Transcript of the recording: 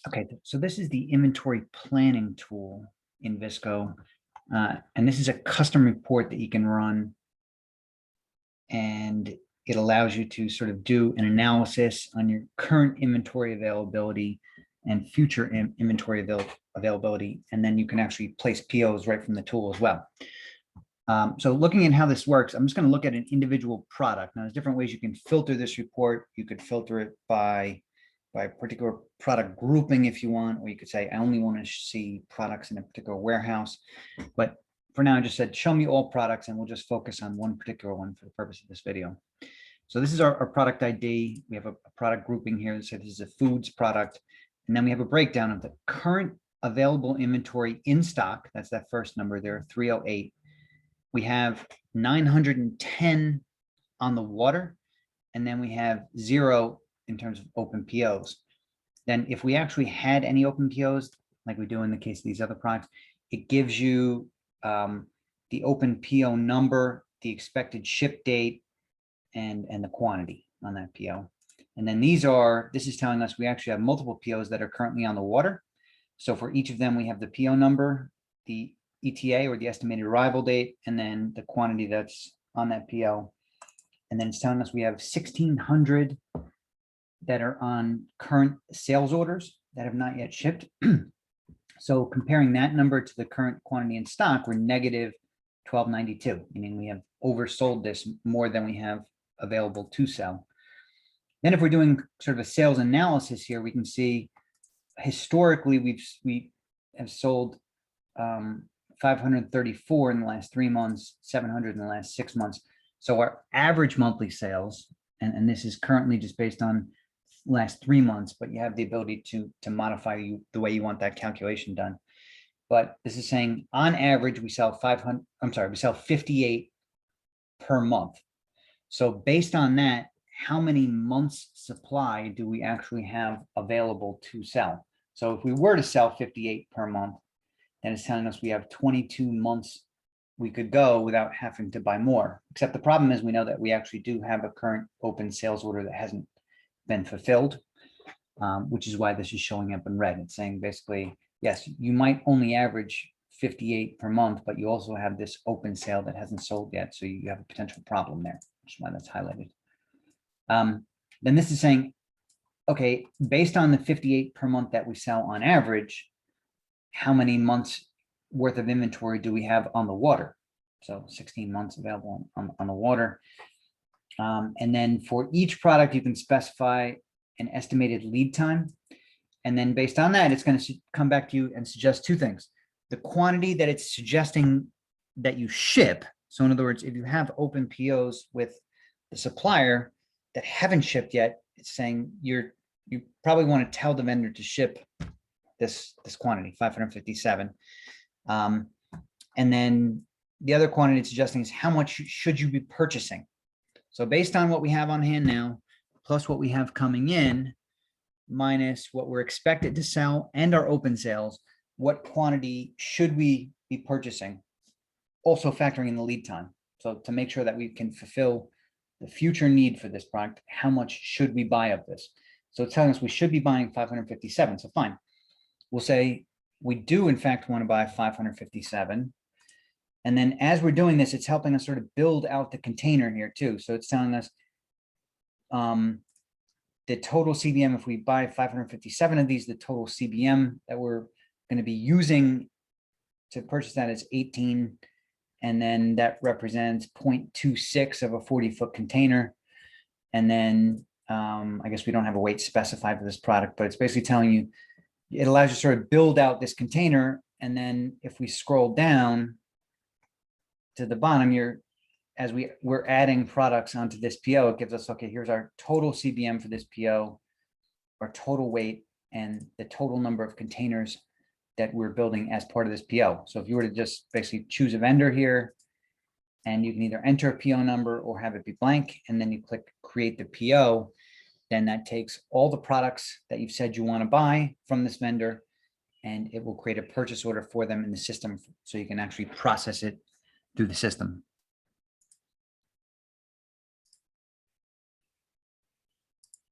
Okay, so this is the inventory planning tool in VISCO. And this is a custom report that you can run. And it allows you to sort of do an analysis on your current inventory availability and future inventory availability. And then you can actually place POs right from the tool as well. So looking at how this works, I'm just going to look at an individual product. Now, there's different ways you can filter this report. You could filter it by particular product grouping if you want, or you could say, I only want to see products in a particular warehouse. But for now, I just said, show me all products, and we'll just focus on one particular one for the purpose of this video. So this is our product ID. We have a product grouping here that says this is a foods product. And then we have a breakdown of the current available inventory in stock. That's that first number there, 308. We have 910 on the water, and then we have 0 in terms of open POs. Then if we actually had any open POs, like we do in the case of these other products, it gives you the open PO number, the expected ship date, and the quantity on that PO. And then this is telling us we actually have multiple POs that are currently on the water. So for each of them, we have the PO number, the ETA or the estimated arrival date, and then the quantity that's on that PO. And then it's telling us we have 1,600 that are on current sales orders that have not yet shipped. So comparing that number to the current quantity in stock, we're negative 1292, meaning we have oversold this more than we have available to sell. Then if we're doing sort of a sales analysis here, we can see historically we have sold 534 in the last 3 months, 700 in the last 6 months. So our average monthly sales, and this is currently just based on last 3 months, but you have the ability to modify the way you want that calculation done. But this is saying on average, we sell 58 per month. So based on that, how many months supply do we actually have available to sell? So if we were to sell 58 per month, then it's telling us we have 22 months we could go without having to buy more. Except the problem is we know that we actually do have a current open sales order that hasn't been fulfilled, which is why this is showing up in red. It's saying basically, yes, you might only average 58 per month, but you also have this open sale that hasn't sold yet. So you have a potential problem there, which is why that's highlighted. Then this is saying, okay, based on the 58 per month that we sell on average, how many months worth of inventory do we have on the water? So 16 months available on the water. And then for each product, you can specify an estimated lead time. And then based on that, it's going to come back to you and suggest 2 things. The quantity that it's suggesting that you ship. So in other words, if you have open POs with the supplier that haven't shipped yet, it's saying you probably want to tell the vendor to ship this quantity, 557. And then the other quantity it's suggesting is how much should you be purchasing? So based on what we have on hand now, plus what we have coming in, minus what we're expected to sell and our open sales, what quantity should we be purchasing? Also factoring in the lead time. So to make sure that we can fulfill the future need for this product, how much should we buy of this? So it's telling us we should be buying 557. So fine. We'll say we do in fact want to buy 557. And then as we're doing this, it's helping us sort of build out the container here too. So it's telling us the total CBM, if we buy 557 of these, the total CBM that we're going to be using to purchase that is 18. And then that represents 0.26 of a 40-foot container. And then I guess we don't have a weight specified for this product, but it's basically telling you, it allows you to sort of build out this container. And then if we scroll down to the bottom, as we're adding products onto this PO, it gives us, okay, here's our total CBM for this PO, our total weight, and the total number of containers that we're building as part of this PO. So if you were to just basically choose a vendor here, and you can either enter a PO number or have it be blank, and then you click create the PO, then that takes all the products that you've said you want to buy from this vendor, and it will create a purchase order for them in the system so you can actually process it through the system.